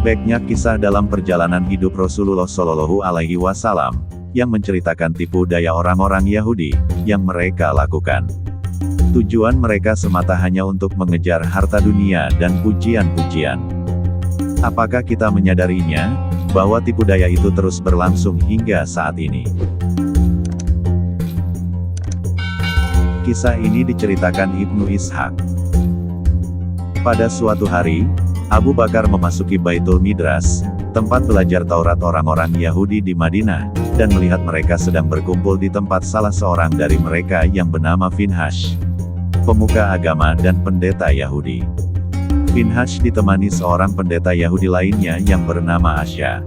Baiknya kisah dalam perjalanan hidup Rasulullah Shallallahu Alaihi Wasallam, yang menceritakan tipu daya orang-orang Yahudi, yang mereka lakukan. Tujuan mereka semata hanya untuk mengejar harta dunia dan pujian-pujian. Apakah kita menyadarinya, bahwa tipu daya itu terus berlangsung hingga saat ini? Kisah ini diceritakan Ibnu Ishaq. Pada suatu hari, Abu Bakar memasuki Baitul Midras, tempat belajar Taurat orang-orang Yahudi di Madinah, dan melihat mereka sedang berkumpul di tempat salah seorang dari mereka yang bernama Finhash, pemuka agama dan pendeta Yahudi. Finhash ditemani seorang pendeta Yahudi lainnya yang bernama Asya.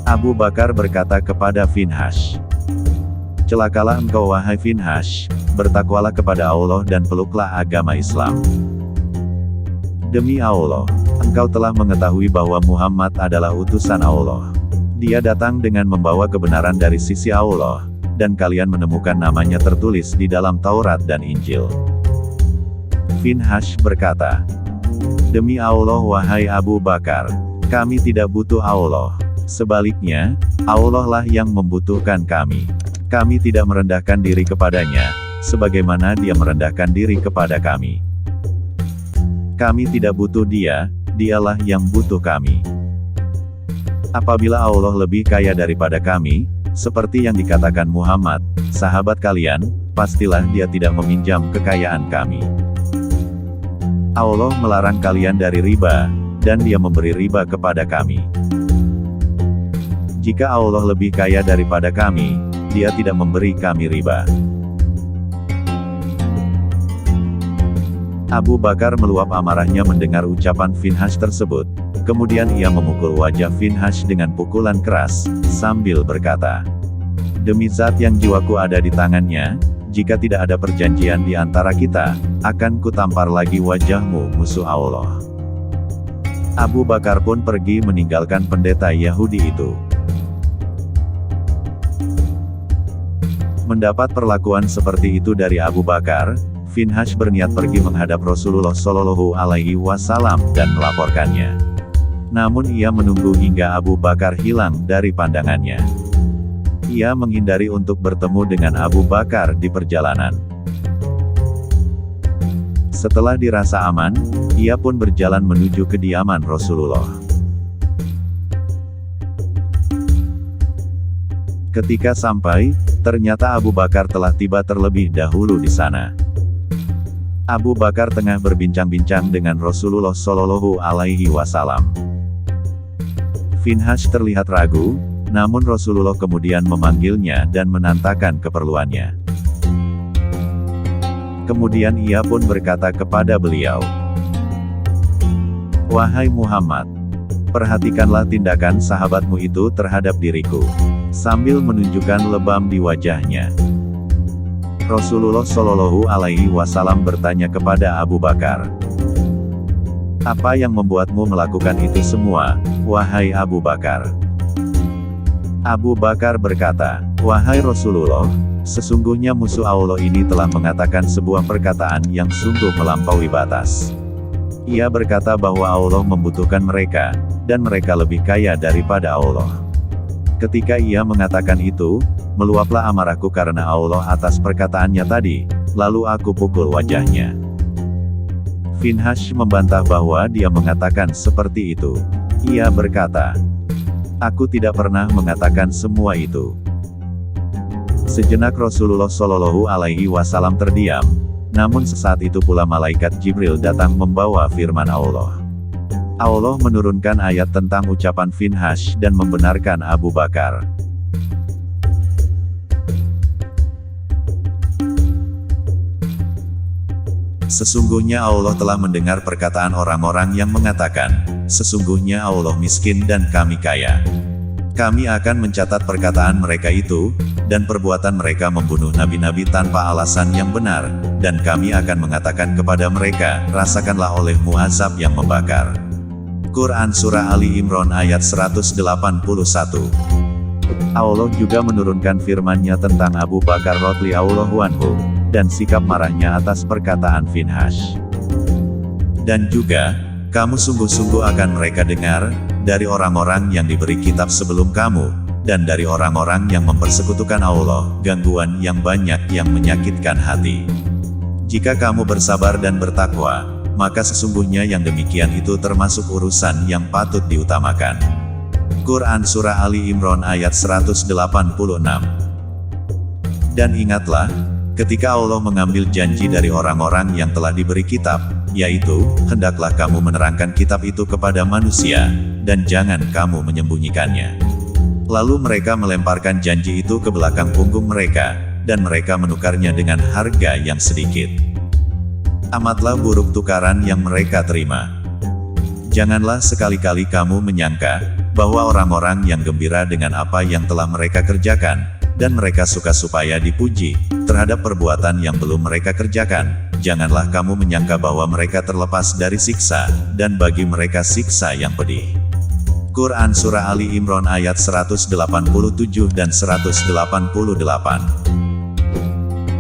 Abu Bakar berkata kepada Finhash, "Celakalah engkau wahai Finhash, bertakwalah kepada Allah dan peluklah agama Islam. Demi Allah, engkau telah mengetahui bahwa Muhammad adalah utusan Allah. Dia datang dengan membawa kebenaran dari sisi Allah, dan kalian menemukan namanya tertulis di dalam Taurat dan Injil." Finhash berkata, "Demi Allah wahai Abu Bakar, kami tidak butuh Allah. Sebaliknya, Allah lah yang membutuhkan kami. Kami tidak merendahkan diri kepadanya, sebagaimana Dia merendahkan diri kepada kami. Kami tidak butuh Dia, Dialah yang butuh kami. Apabila Allah lebih kaya daripada kami, seperti yang dikatakan Muhammad, sahabat kalian, pastilah Dia tidak meminjam kekayaan kami. Allah melarang kalian dari riba, dan Dia memberi riba kepada kami. Jika Allah lebih kaya daripada kami, Dia tidak memberi kami riba." Abu Bakar meluap amarahnya mendengar ucapan Finhash tersebut, kemudian ia memukul wajah Finhash dengan pukulan keras, sambil berkata, "Demi zat yang jiwaku ada di tangannya, jika tidak ada perjanjian di antara kita, akan kutampar lagi wajahmu musuh Allah." Abu Bakar pun pergi meninggalkan pendeta Yahudi itu. Mendapat perlakuan seperti itu dari Abu Bakar, Finhash berniat pergi menghadap Rasulullah Shallallahu Alaihi Wasallam dan melaporkannya. Namun ia menunggu hingga Abu Bakar hilang dari pandangannya. Ia menghindari untuk bertemu dengan Abu Bakar di perjalanan. Setelah dirasa aman, ia pun berjalan menuju kediaman Rasulullah. Ketika sampai, ternyata Abu Bakar telah tiba terlebih dahulu di sana. Abu Bakar tengah berbincang-bincang dengan Rasulullah Shallallahu Alaihi Wasallam. Finhash terlihat ragu, namun Rasulullah kemudian memanggilnya dan menantakan keperluannya. Kemudian ia pun berkata kepada beliau, "Wahai Muhammad, perhatikanlah tindakan sahabatmu itu terhadap diriku," sambil menunjukkan lebam di wajahnya. Rasulullah Shallallahu Alaihi Wasallam bertanya kepada Abu Bakar, "Apa yang membuatmu melakukan itu semua, wahai Abu Bakar?" Abu Bakar berkata, "Wahai Rasulullah, sesungguhnya musuh Allah ini telah mengatakan sebuah perkataan yang sungguh melampaui batas. Ia berkata bahwa Allah membutuhkan mereka, dan mereka lebih kaya daripada Allah. Ketika ia mengatakan itu, meluaplah amarahku karena Allah atas perkataannya tadi, lalu aku pukul wajahnya." Finhash membantah bahwa dia mengatakan seperti itu. Ia berkata, "Aku tidak pernah mengatakan semua itu." Sejenak Rasulullah Shallallahu Alaihi Wasallam terdiam, namun sesaat itu pula malaikat Jibril datang membawa firman Allah. Allah menurunkan ayat tentang ucapan Finhash dan membenarkan Abu Bakar. Sesungguhnya Allah telah mendengar perkataan orang-orang yang mengatakan, "Sesungguhnya Allah miskin dan kami kaya. Kami akan mencatat perkataan mereka itu, dan perbuatan mereka membunuh nabi-nabi tanpa alasan yang benar, dan kami akan mengatakan kepada mereka, rasakanlah olehmu azab yang membakar." Quran Surah Ali Imran ayat 181. Allah juga menurunkan firman-Nya tentang Abu Bakar radhiyallahu anhu, dan sikap marahnya atas perkataan Finhash. Dan juga, kamu sungguh-sungguh akan mereka dengar, dari orang-orang yang diberi kitab sebelum kamu, dan dari orang-orang yang mempersekutukan Allah, gangguan yang banyak yang menyakitkan hati. Jika kamu bersabar dan bertakwa, maka sesungguhnya yang demikian itu termasuk urusan yang patut diutamakan. Quran Surah Ali Imran ayat 186. Dan ingatlah, ketika Allah mengambil janji dari orang-orang yang telah diberi kitab, yaitu, hendaklah kamu menerangkan kitab itu kepada manusia, dan jangan kamu menyembunyikannya. Lalu mereka melemparkan janji itu ke belakang punggung mereka, dan mereka menukarnya dengan harga yang sedikit. Amatlah buruk tukaran yang mereka terima. Janganlah sekali-kali kamu menyangka, bahwa orang-orang yang gembira dengan apa yang telah mereka kerjakan, dan mereka suka supaya dipuji, terhadap perbuatan yang belum mereka kerjakan, janganlah kamu menyangka bahwa mereka terlepas dari siksa, dan bagi mereka siksa yang pedih. Quran Surah Ali Imran ayat 187 dan 188.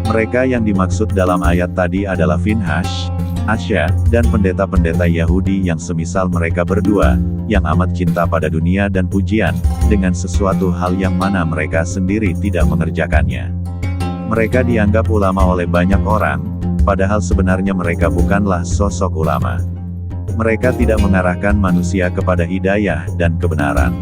Mereka yang dimaksud dalam ayat tadi adalah Finhash, Asya, dan pendeta-pendeta Yahudi yang semisal mereka berdua, yang amat cinta pada dunia dan pujian, dengan sesuatu hal yang mana mereka sendiri tidak mengerjakannya. Mereka dianggap ulama oleh banyak orang, padahal sebenarnya mereka bukanlah sosok ulama. Mereka tidak mengarahkan manusia kepada hidayah dan kebenaran.